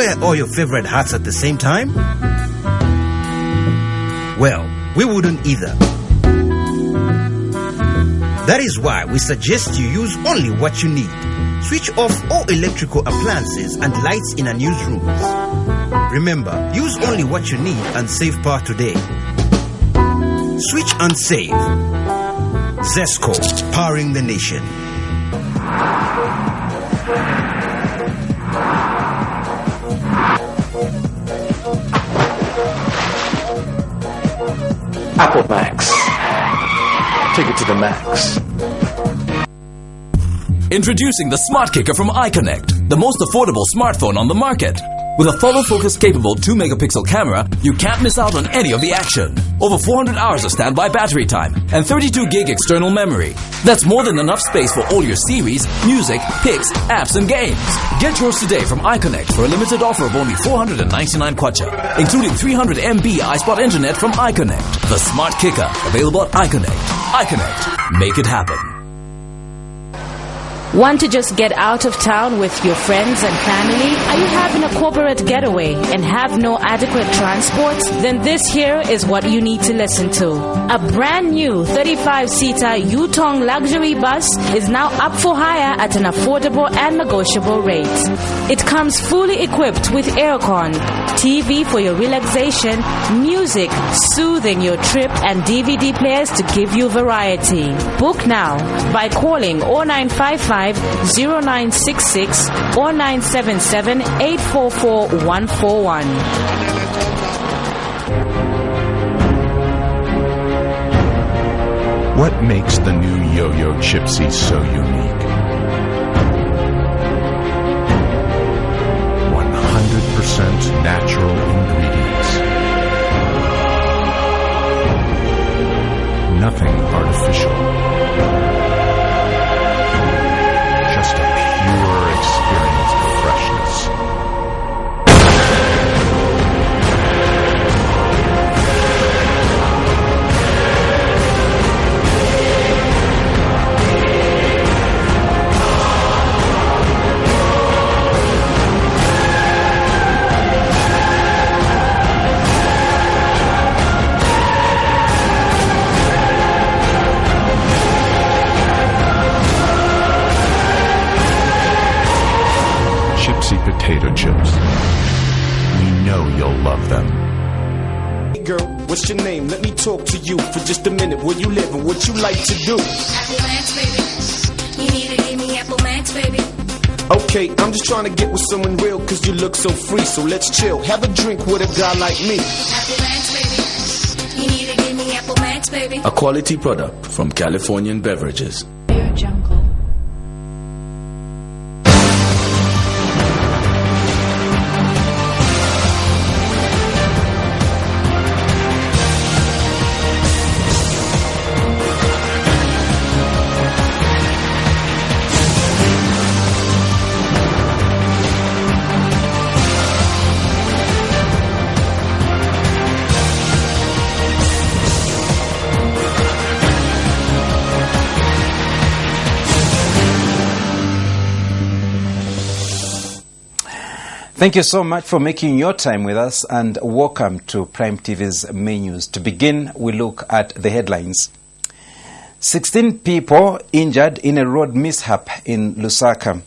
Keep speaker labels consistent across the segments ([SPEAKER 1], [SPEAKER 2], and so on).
[SPEAKER 1] wear all your favorite hats at the same time? Well, we wouldn't either. That is why we suggest you use only what you need. Switch off all electrical appliances and lights in our newsrooms. Remember, use only what you need and save power today. Switch and save. Zesco, powering the nation.
[SPEAKER 2] Apple Max. Take it to the max.
[SPEAKER 3] Introducing the Smart Kicker from iConnect, the most affordable smartphone on the market. With a follow focus capable 2-megapixel camera, you can't miss out on any of the action. Over 400 hours of standby battery time and 32 gig external memory. That's more than enough space for all your series, music, pics, apps and games. Get yours today from iConnect for a limited offer of only 499 kwacha, including 300 MB iSpot internet from iConnect. The Smart Kicker, available at iConnect. iConnect, make it happen.
[SPEAKER 4] Want to just get out of town with your friends and family? Are you having a corporate getaway and have no adequate transport? Then this here is what you need to listen to. A brand new 35-seater Yutong luxury bus is now up for hire at an affordable and negotiable rate. It comes fully equipped with aircon, TV for your relaxation, music soothing your trip, and DVD players to give you variety. Book now by calling 0955 0966 or 977 844 141.
[SPEAKER 5] What makes the new Yo-Yo Chipsy so unique? 100% natural ingredients. Nothing artificial. Just a pure experience of freshness. Potato chips. We know you'll love them.
[SPEAKER 6] Hey girl, what's your name? Let me talk to you for just a minute. Where you live and what you like to do?
[SPEAKER 7] Apple Max, baby. You need to give me Apple Max, baby.
[SPEAKER 6] Okay, I'm just trying to get with someone real, cause you look so free, so let's chill. Have a drink with a guy like me.
[SPEAKER 7] Apple Max, baby. You need to give me Apple Max, baby.
[SPEAKER 2] A quality product from Californian Beverages.
[SPEAKER 7] Your jungle.
[SPEAKER 8] Thank you so much for making your time with us, and welcome to Prime TV's main news. To begin, we look at the headlines. 16 people injured in a road mishap in Lusaka.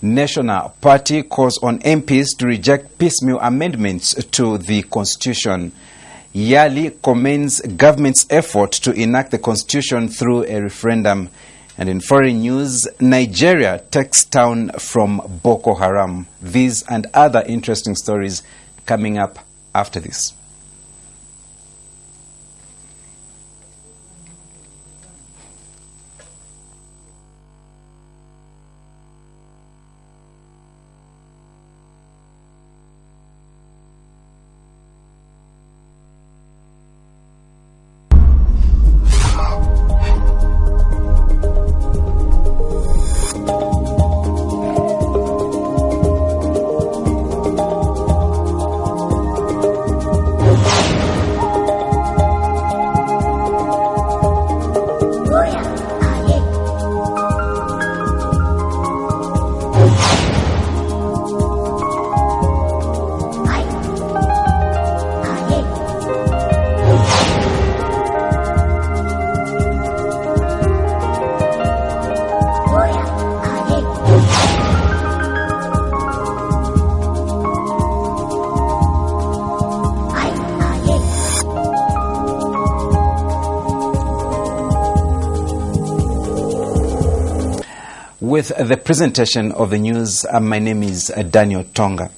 [SPEAKER 8] National Party calls on MPs to reject piecemeal amendments to the Constitution. Yali commends government's effort to enact the Constitution through a referendum. And in foreign news, Nigeria takes down from Boko Haram. These and other interesting stories coming up after this. with the presentation of the news. My name is Daniel Tonga.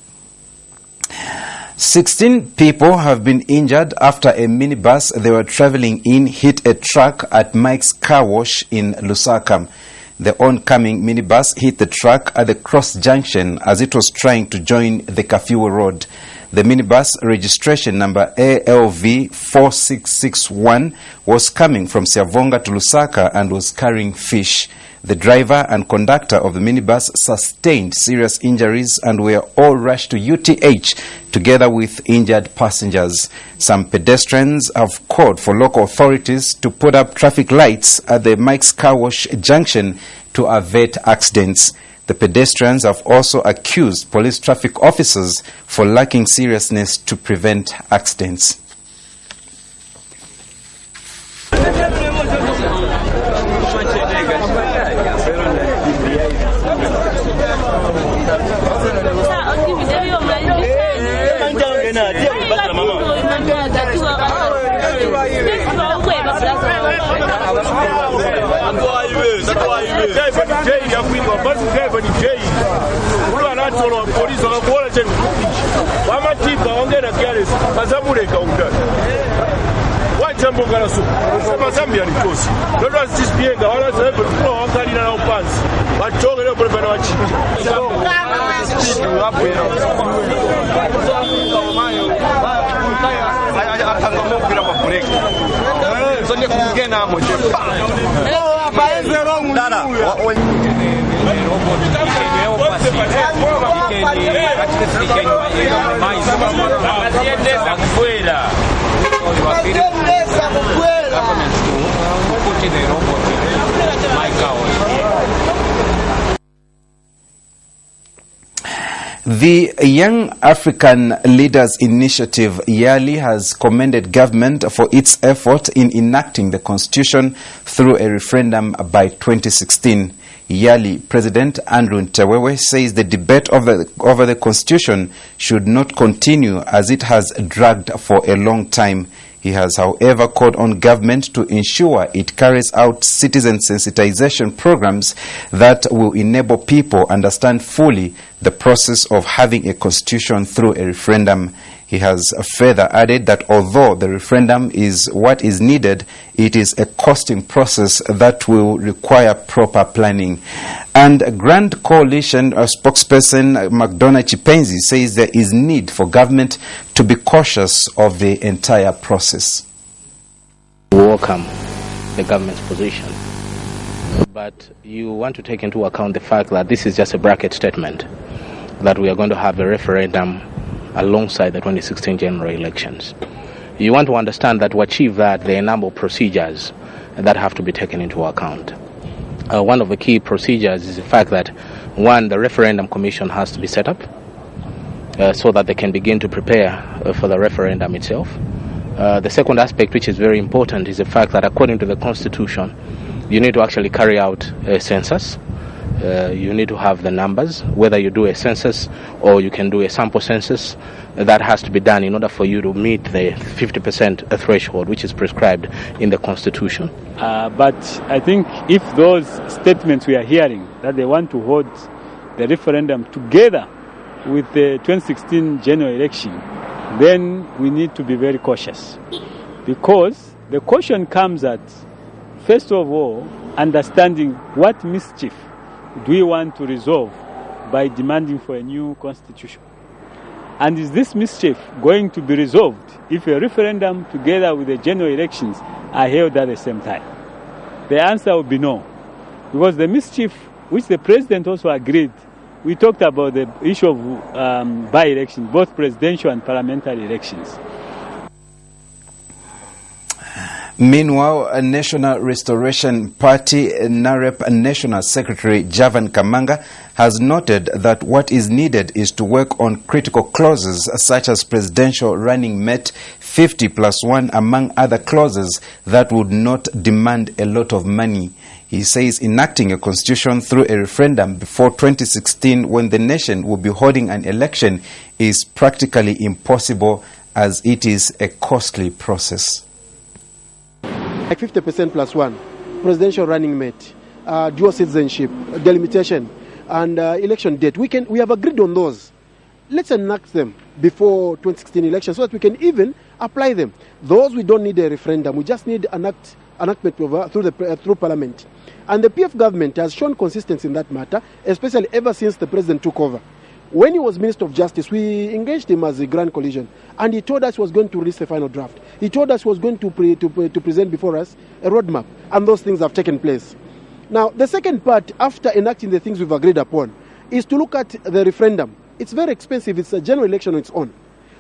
[SPEAKER 8] 16 people have been injured after a minibus they were traveling in hit a truck at Mike's Car Wash in Lusaka. The oncoming minibus hit the truck at the cross junction as it was trying to join the Kafiwa Road. The minibus registration number ALV 4661 was coming from Siavonga to Lusaka and was carrying fish. The driver and conductor of the minibus sustained serious injuries and were all rushed to UTH together with injured passengers. Some pedestrians have called for local authorities to put up traffic lights at the Mike's Car Wash junction to avert accidents. The pedestrians have also accused police traffic officers for lacking seriousness to prevent accidents. The Young African Leaders Initiative, YALI, has commended government for its effort in enacting the constitution through a referendum by 2016. YALI President Andrew Ntewewe says the debate over the constitution should not continue as it has dragged for a long time. He has, however, called on government to ensure it carries out citizen sensitization programs that will enable people understand fully the process of having a constitution through a referendum. He has further added that although the referendum is what is needed, it is a costing process that will require proper planning. And Grand Coalition spokesperson McDonough Chipenzi says there is need for government to be cautious of the entire process.
[SPEAKER 9] Welcome the government's position, but you want to take into account the fact that this is just a bracket statement, that we are going to have a referendum alongside the 2016 general elections. You want to understand that to achieve that, there are a number of procedures that have to be taken into account. One of the key procedures is the fact that, one, the referendum commission has to be set up so that they can begin to prepare for the referendum itself. The second aspect, which is very important, is the fact that according to the constitution, you need to actually carry out a census. You need to have the numbers, whether you do a census or you can do a sample census. That has to be done in order for you to meet the 50% threshold, which is prescribed in the Constitution.
[SPEAKER 10] But I think if those statements we are hearing, that they want to hold the referendum together with the 2016 general election, then we need to be very cautious. Because the caution comes at, first of all, understanding what mischief do we want to resolve by demanding for a new constitution. And is this mischief going to be resolved if a referendum together with the general elections are held at the same time? The answer will be no. Because the mischief, which the president also agreed, we talked about the issue of by-elections, both presidential and parliamentary elections.
[SPEAKER 8] Meanwhile, a National Restoration Party NAREP National Secretary Javan Kamanga has noted that what is needed is to work on critical clauses such as presidential running mate 50+1, among other clauses that would not demand a lot of money. He says enacting a constitution through a referendum before 2016, when the nation will be holding an election, is practically impossible as it is a costly process.
[SPEAKER 11] Like 50%+1, presidential running mate, dual citizenship, delimitation, and election date. We have agreed on those. Let's enact them before 2016 election so that we can even apply them. Those we don't need a referendum. We just need enactment through Parliament. And the PF government has shown consistency in that matter, especially ever since the president took over. When he was Minister of Justice, we engaged him as a grand coalition, and he told us he was going to release the final draft. He told us he was going to present before us a roadmap, and those things have taken place. Now, the second part, after enacting the things we've agreed upon, is to look at the referendum. It's very expensive. It's a general election on its own.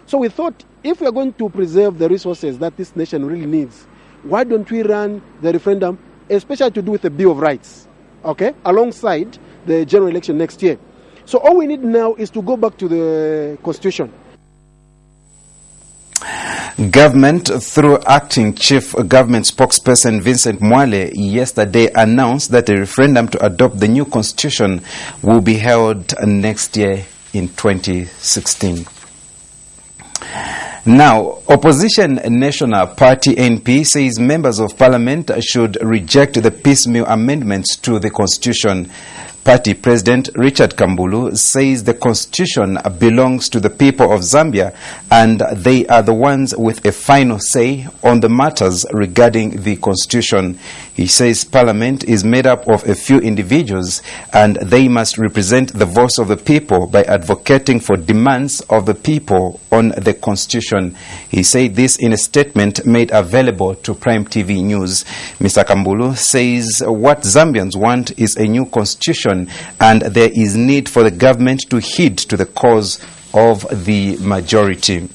[SPEAKER 11] So we thought, if we're going to preserve the resources that this nation really needs, why don't we run the referendum, especially to do with the Bill of Rights, okay, alongside the general election next year. So all we need now is to go back to the Constitution.
[SPEAKER 8] Government, through acting chief government spokesperson Vincent Mwale, yesterday announced that a referendum to adopt the new constitution will be held next year in 2016. Now, Opposition National Party NP says members of parliament should reject the piecemeal amendments to the constitution. Party President Richard Kambulu says the constitution belongs to the people of Zambia and they are the ones with a final say on the matters regarding the constitution. He says parliament is made up of a few individuals and they must represent the voice of the people by advocating for demands of the people on the constitution. He said this in a statement made available to Prime TV News. Mr. Kambulu says what Zambians want is a new constitution and there is need for the government to heed to the cause of the majority.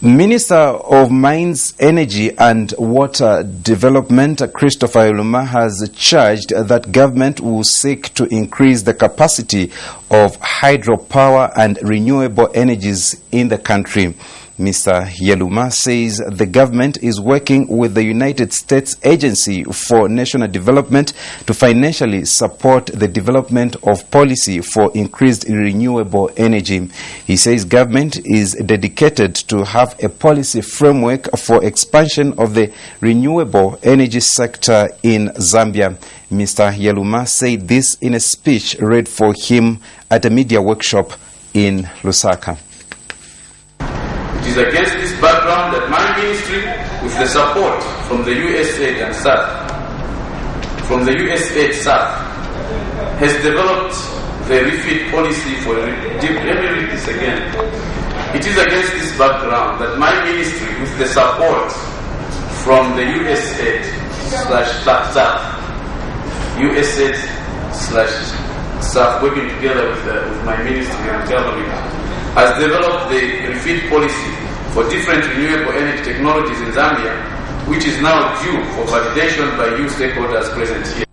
[SPEAKER 8] Minister of Mines, Energy and Water Development, Christopher Yaluma, has charged that government will seek to increase the capacity of hydropower and renewable energies in the country. Mr. Yaluma says the government is working with the United States Agency for National Development to financially support the development of policy for increased renewable energy. He says government is dedicated to have a policy framework for expansion of the renewable energy sector in Zambia. Mr. Yaluma said this in a speech read for him at a media workshop in Lusaka.
[SPEAKER 12] It is against this background that my ministry, with the support from the USAID and SAF, has developed the refit policy for let me read this again. It is against this background that my ministry, with the support from the USAID/SAF, working together with my ministry and government, has developed the refit policy for different renewable energy technologies in Zambia, which is now due for validation by you stakeholders present here.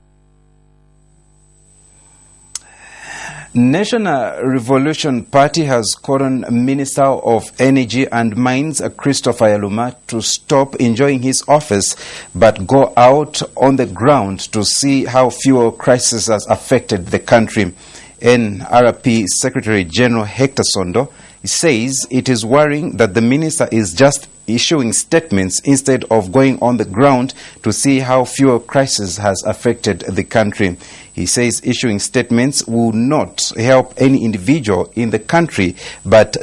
[SPEAKER 8] National Revolution Party has called on Minister of Energy and Mines Christopher Yaluma to stop enjoying his office but go out on the ground to see how fuel crisis has affected the country. NRP Secretary General Hector Sondo says it is worrying that the minister is just issuing statements instead of going on the ground to see how fuel crisis has affected the country. He says issuing statements will not help any individual in the country but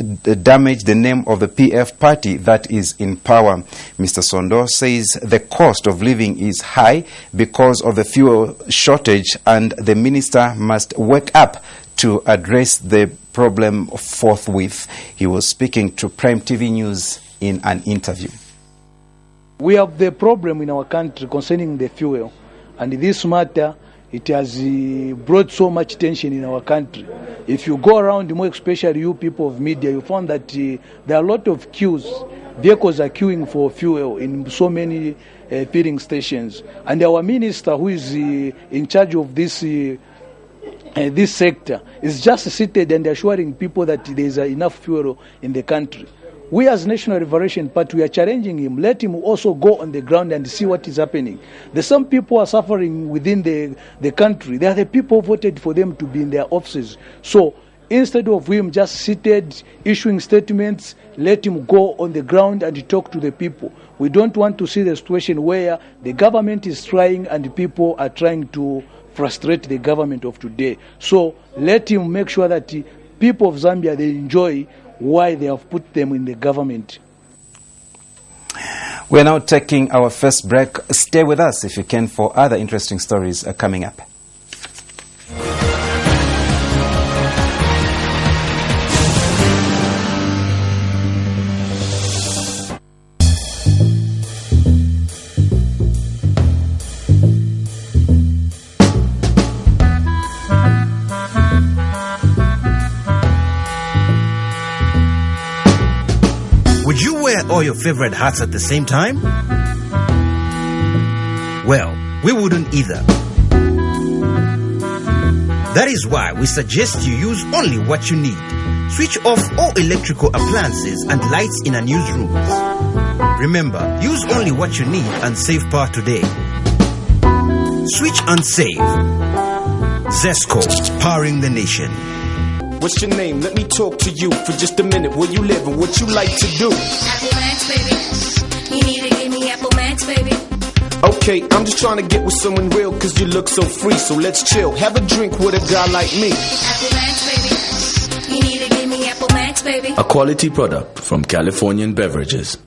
[SPEAKER 8] damage the name of the PF party that is in power. Mr. Sondo says the cost of living is high because of the fuel shortage and the minister must wake up to address the problem forthwith. He was speaking to Prime TV News in an interview.
[SPEAKER 13] We have the problem in our country concerning the fuel, and this matter, it has brought so much tension in our country. If you go around, more especially you people of media, you found that there are a lot of queues. Vehicles are queuing for fuel in so many filling stations. And our minister, who is in charge of this sector, is just seated and assuring people that there is enough fuel in the country. We as National Liberation Party, we are challenging him. Let him also go on the ground and see what is happening. There's some people are suffering within the country. They are the people who voted for them to be in their offices. So instead of him just seated issuing statements, let him go on the ground and talk to the people. We don't want to see the situation where the government is trying and the people are trying to frustrate the government of today. So let him make sure that the people of Zambia, they enjoy why they have put them in the government.
[SPEAKER 8] We're now taking our first break. Stay with us if you can for other interesting stories coming up.
[SPEAKER 1] Would you wear all your favorite hats at the same time? Well, we wouldn't either. That is why we suggest you use only what you need. Switch off all electrical appliances and lights in unused rooms. Remember, use only what you need and save power today. Switch and save. Zesco, powering the nation.
[SPEAKER 6] What's your name? Let me talk to you for just a minute. Where you live and what you like to do?
[SPEAKER 7] Apple Max, baby. You need to give me Apple Max, baby.
[SPEAKER 6] Okay, I'm just trying to get with someone real cause you look so free. So let's chill, have a drink with a guy like me.
[SPEAKER 7] Apple Max, baby. You need to give me Apple Max, baby.
[SPEAKER 3] A quality product from Californian Beverages.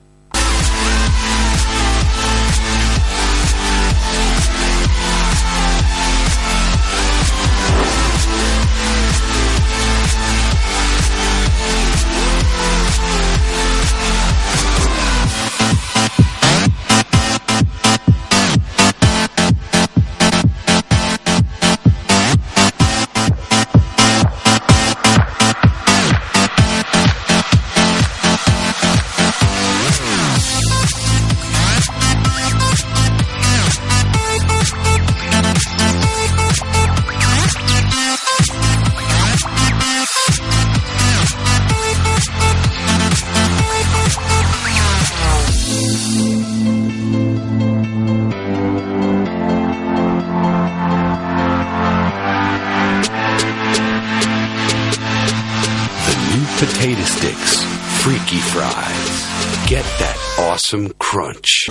[SPEAKER 2] Potato sticks, freaky fries. Get that awesome crunch.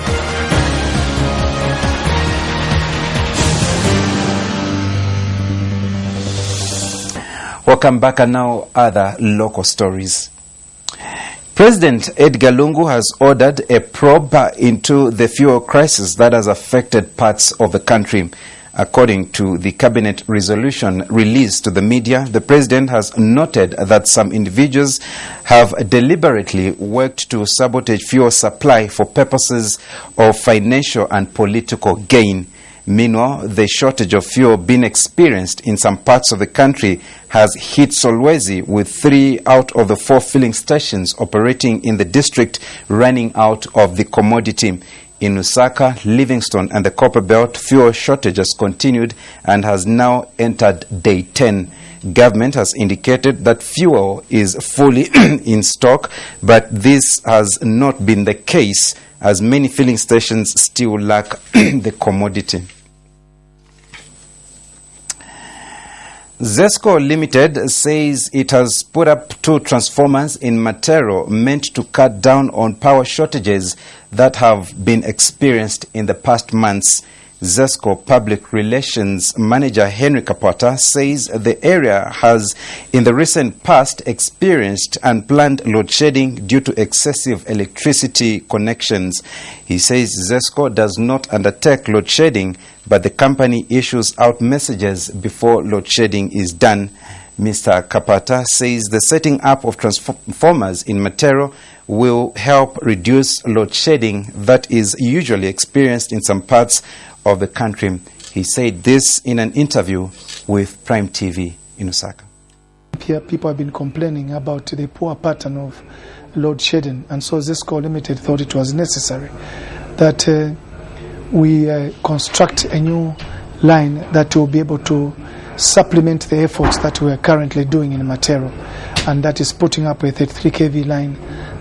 [SPEAKER 8] Welcome back, and now other local stories. President Edgar Lungu has ordered a probe into the fuel crisis that has affected parts of the country. According to the cabinet resolution released to the media, the president has noted that some individuals have deliberately worked to sabotage fuel supply for purposes of financial and political gain. Meanwhile, the shortage of fuel being experienced in some parts of the country has hit Solwezi, with 3 out of the 4 filling stations operating in the district running out of the commodity. In Lusaka, Livingstone and the Copperbelt, fuel shortage has continued and has now entered day 10. Government has indicated that fuel is fully in stock, but this has not been the case as many filling stations still lack the commodity. Zesco Limited says it has put up 2 transformers in Matero meant to cut down on power shortages that have been experienced in the past months. Zesco Public Relations Manager Henry Kapata says the area has in the recent past experienced unplanned load shedding due to excessive electricity connections. He says Zesco does not undertake load shedding, but the company issues out messages before load shedding is done. Mr. Kapata says the setting up of transformers in Matero will help reduce load shedding that is usually experienced in some parts of the country. He said this in an interview with Prime TV in Osaka.
[SPEAKER 14] Here people have been complaining about the poor pattern of load shedding, and so Zesco Limited thought it was necessary that we construct a new line that will be able to supplement the efforts that we are currently doing in Matero, and that is putting up with a 3 kV line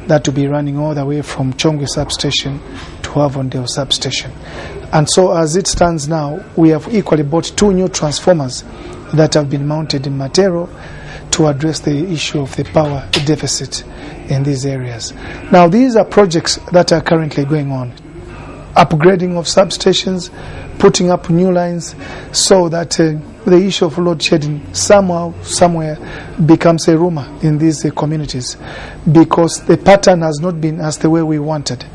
[SPEAKER 14] that will be running all the way from Chongwe substation to Avondale substation. And so as it stands now, we have equally bought 2 new transformers that have been mounted in Matero to address the issue of the power deficit in these areas. Now, these are projects that are currently going on. Upgrading of substations, putting up new lines, so that the issue of load shedding somewhere becomes a rumor in these communities, because the pattern has not been as the way we wanted.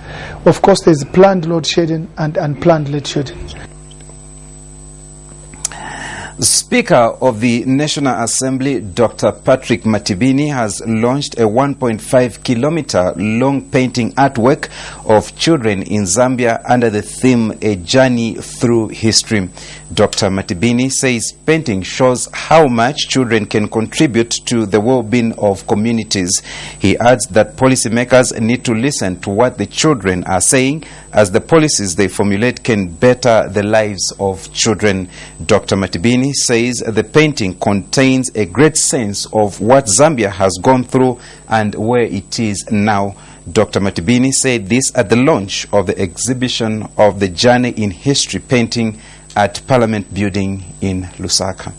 [SPEAKER 14] Of course, there's planned load shedding and unplanned load shedding.
[SPEAKER 8] Speaker of the National Assembly, Dr. Patrick Matibini, has launched a 1.5-kilometer long painting artwork of children in Zambia under the theme A Journey Through History. Dr. Matibini says painting shows how much children can contribute to the well-being of communities. He adds that policymakers need to listen to what the children are saying, as the policies they formulate can better the lives of children. Dr. Matibini says the painting contains a great sense of what Zambia has gone through and where it is now. Dr. Matibini said this at the launch of the exhibition of the Journey in History painting at Parliament Building in Lusaka.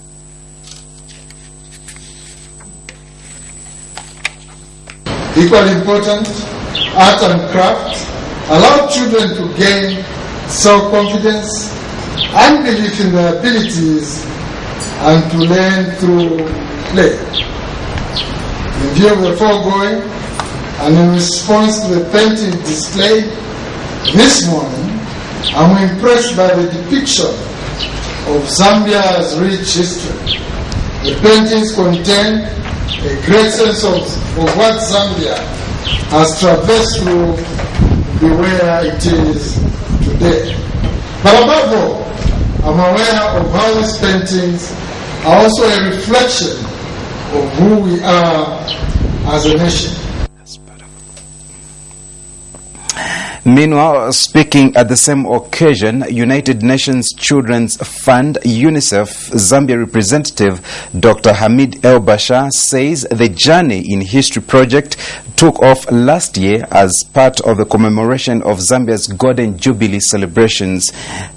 [SPEAKER 15] Equally important, art and craft allow children to gain self-confidence and belief in their abilities and to learn through play. In view of the foregoing, and in response to the painting displayed this morning, I'm impressed by the depiction of Zambia's rich history. The paintings contain a great sense of what Zambia has traversed through to be where it is today. But above all, I'm aware of how these paintings are also a reflection of who we are as a nation.
[SPEAKER 8] Meanwhile, speaking at the same occasion, United Nations Children's Fund, UNICEF, Zambia representative Dr. Hamid El Bashar says the Journey in History project took off last year as part of the commemoration of Zambia's Golden Jubilee celebrations.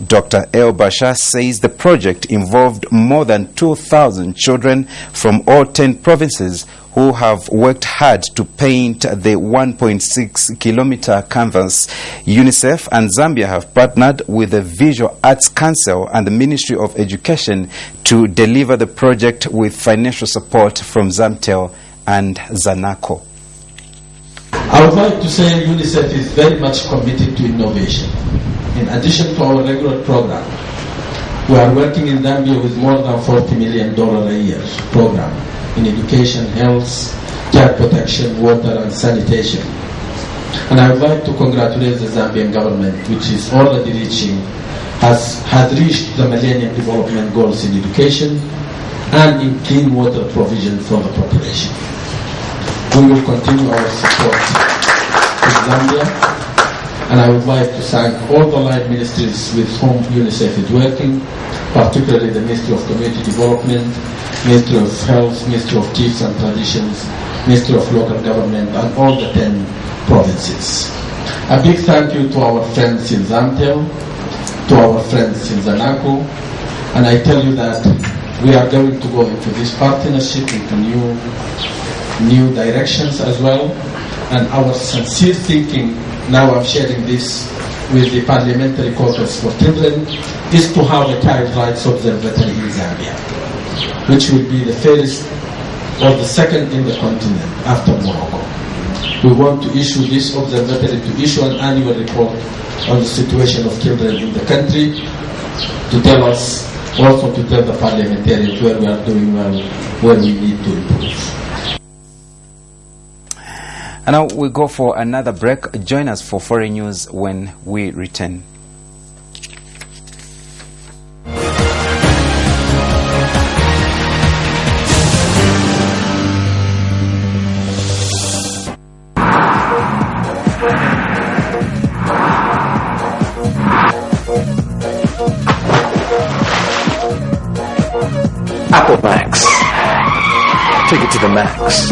[SPEAKER 8] Dr. El Bashar says the project involved more than 2,000 children from all 10 provinces who have worked hard to paint the 1.6-kilometer canvas. UNICEF and Zambia have partnered with the Visual Arts Council and the Ministry of Education to deliver the project with financial support from Zamtel and Zanaco.
[SPEAKER 16] I would like to say UNICEF is very much committed to innovation. In addition to our regular program, we are working in Zambia with more than $40 million a year program in education, health, child protection, water and sanitation. And I would like to congratulate the Zambian government, which is already has reached the Millennium Development Goals in education and in clean water provision for the population. We will continue our support to Zambia, and I would like to thank all the line ministries with whom UNICEF is working, particularly the Ministry of Community Development, Ministry of Health, Ministry of Chiefs and Traditions, Ministry of Local Government, and all the 10 provinces. A big thank you to our friends in Zamtel, to our friends in Zanaco, and I tell you that we are going to go into this partnership into new directions as well, and our sincere thinking, now I'm sharing this with the Parliamentary Caucus for Children, is to have a child rights observatory in Zambia, which will be the first or the second in the continent after Morocco. We want to issue this observatory to issue an annual report on the situation of children in the country, to tell us, also to tell the parliamentarians where we are doing well, where we need to improve.
[SPEAKER 8] And now we go for another break. Join us for foreign news when we return.
[SPEAKER 2] Apple Max. Take it to the max.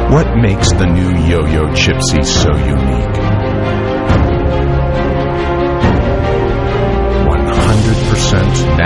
[SPEAKER 5] What makes the new Yo-Yo Chipsy so unique? 100%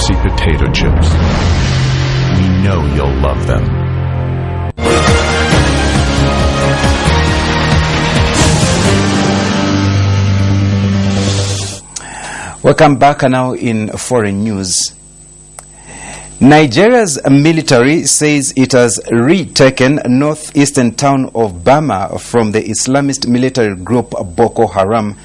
[SPEAKER 5] Chipsy potato chips. We know you'll love them.
[SPEAKER 8] Welcome back now in foreign news. Nigeria's military says it has retaken northeastern town of Bama from the Islamist military group Boko Haram.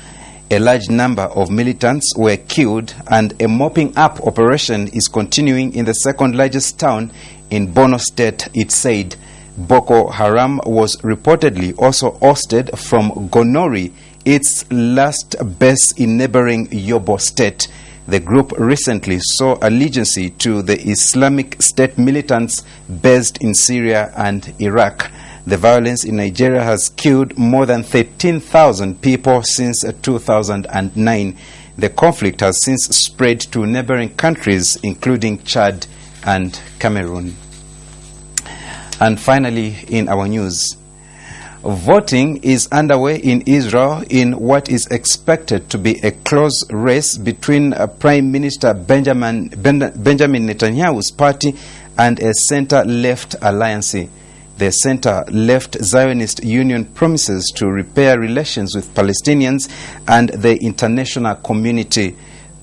[SPEAKER 8] A large number of militants were killed and a mopping up operation is continuing in the second largest town in Borno State, it said. Boko Haram was reportedly also ousted from Gonori, its last base in neighboring Yobo State. The group recently saw allegiance to the Islamic State militants based in Syria and Iraq. The violence in Nigeria has killed more than 13,000 people since 2009. The conflict has since spread to neighboring countries, including Chad and Cameroon. And finally, in our news, voting is underway in Israel in what is expected to be a close race between Prime Minister Benjamin Netanyahu's party and a center-left alliance. The center-left Zionist Union promises to repair relations with Palestinians and the international community.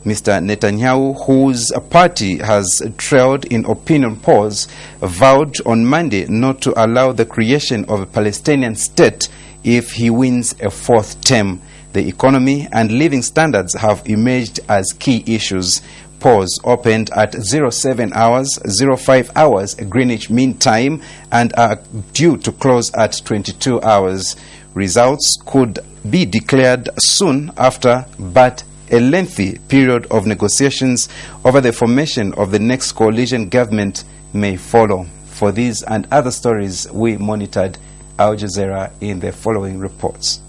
[SPEAKER 8] Mr. Netanyahu, whose party has trailed in opinion polls, vowed on Monday not to allow the creation of a Palestinian state if he wins a fourth term. The economy and living standards have emerged as key issues. Polls opened at 07 hours, 05 hours Greenwich Mean Time and are due to close at 22 hours. Results could be declared soon after, but a lengthy period of negotiations over the formation of the next coalition government may follow. For these and other stories, we monitored Al Jazeera in the following reports.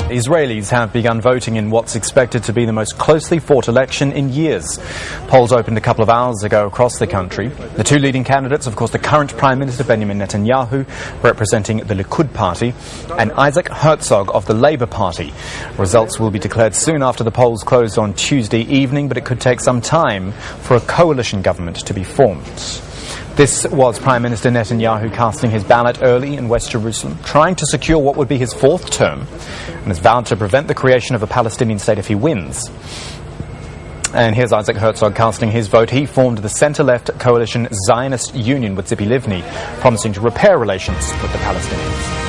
[SPEAKER 17] Israelis have begun voting in what's expected to be the most closely fought election in years. Polls opened a couple of hours ago across the country. The two leading candidates, of course, the current Prime Minister Benjamin Netanyahu, representing the Likud party, and Isaac Herzog of the Labour Party. Results will be declared soon after the polls closed on Tuesday evening, but it could take some time for a coalition government to be formed. This was Prime Minister Netanyahu casting his ballot early in West Jerusalem, trying to secure what would be his fourth term, and has vowed to prevent the creation of a Palestinian state if he wins. And here's Isaac Herzog casting his vote. He formed the centre-left coalition Zionist Union with Tzipi Livni, promising to repair relations with the Palestinians.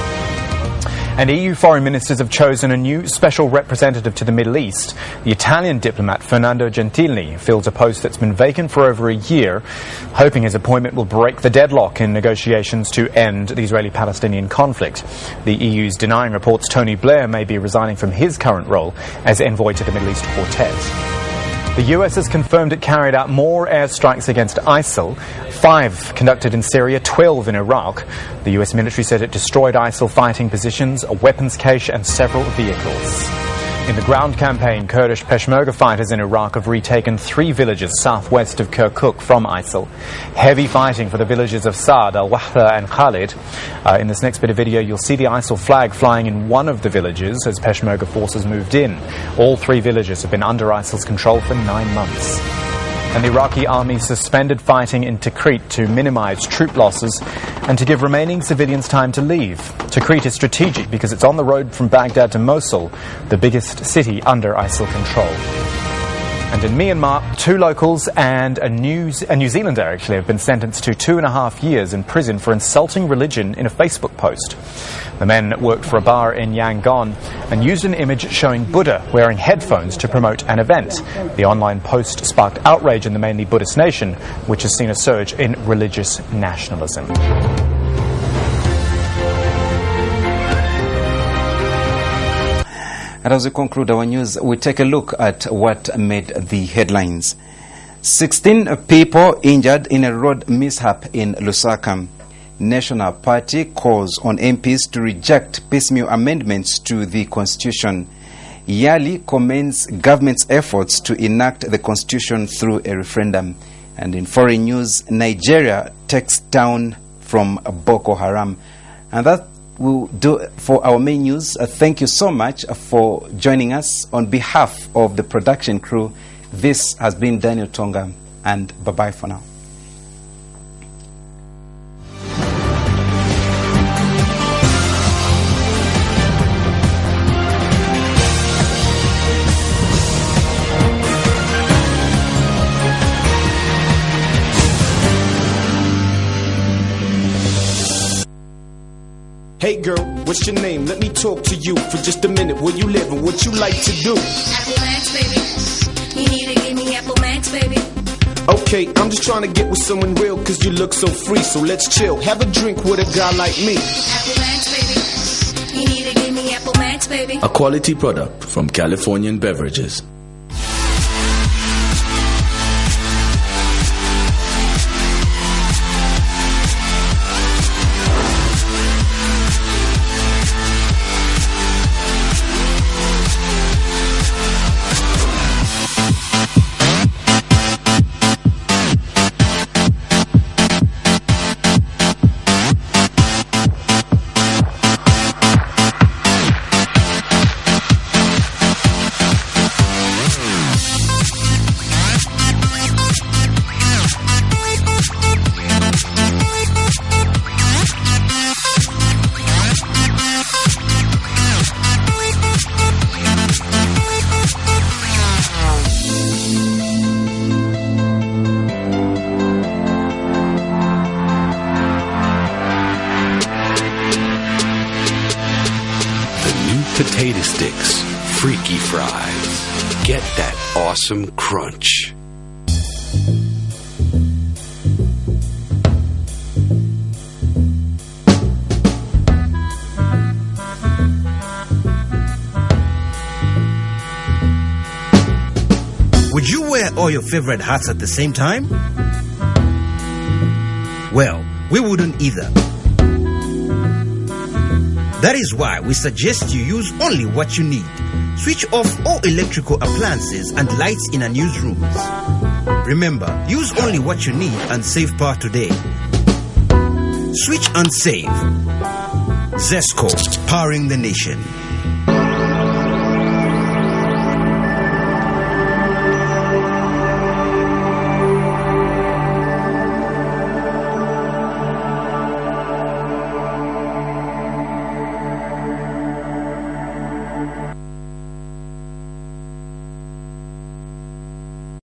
[SPEAKER 17] And EU foreign ministers have chosen a new special representative to the Middle East. The Italian diplomat Fernando Gentiloni fills a post that's been vacant for over a year, hoping his appointment will break the deadlock in negotiations to end the Israeli-Palestinian conflict. The EU's denying reports Tony Blair may be resigning from his current role as envoy to the Middle East Quartet. The US has confirmed it carried out more airstrikes against ISIL, 5 conducted in Syria, 12 in Iraq. The US military said it destroyed ISIL fighting positions, a weapons cache and several vehicles. In the ground campaign, Kurdish Peshmerga fighters in Iraq have retaken 3 villages southwest of Kirkuk from ISIL. Heavy fighting for the villages of Saad, Al-Wahda and Khalid. In this next bit of video, you'll see the ISIL flag flying in one of the villages as Peshmerga forces moved in. All 3 villages have been under ISIL's control for 9 months. And the Iraqi army suspended fighting in Tikrit to minimize troop losses and to give remaining civilians time to leave. Tikrit is strategic because it's on the road from Baghdad to Mosul, the biggest city under ISIL control. And in Myanmar, 2 locals and a New Zealander actually have been sentenced to 2.5 years in prison for insulting religion in a Facebook post. The men worked for a bar in Yangon and used an image showing Buddha wearing headphones to promote an event. The online post sparked outrage in the mainly Buddhist nation, which has seen a surge in religious nationalism.
[SPEAKER 8] And as we conclude our news, we take a look at what made the headlines. 16 people injured in a road mishap in Lusaka. National Party calls on MPs to reject piecemeal amendments to the Constitution. Yali commends government's efforts to enact the Constitution through a referendum. And in foreign news, Nigeria takes down from Boko Haram. And that we'll do for our main news. Thank you so much for joining us. On behalf of the production crew, this has been Daniel Tonga, and bye-bye for now.
[SPEAKER 6] Hey girl, what's your name? Let me talk to you for just a minute. Where you live and what you like to do?
[SPEAKER 7] Apple Max, baby. You need to give me Apple Max, baby.
[SPEAKER 6] Okay, I'm just trying to get with someone real cause you look so free. So let's chill, have a drink with a guy like me.
[SPEAKER 7] Apple Max, baby. You need to give me Apple Max, baby.
[SPEAKER 18] A quality product from Californian Beverages.
[SPEAKER 19] Potato sticks, freaky fries. Get that awesome crunch.
[SPEAKER 1] Would you wear all your favorite hats at the same time? Well, we wouldn't either. That is why we suggest you use only what you need. Switch off all electrical appliances and lights in unused rooms. Remember, use only what you need and save power today. Switch and save. ZESCO, powering the nation.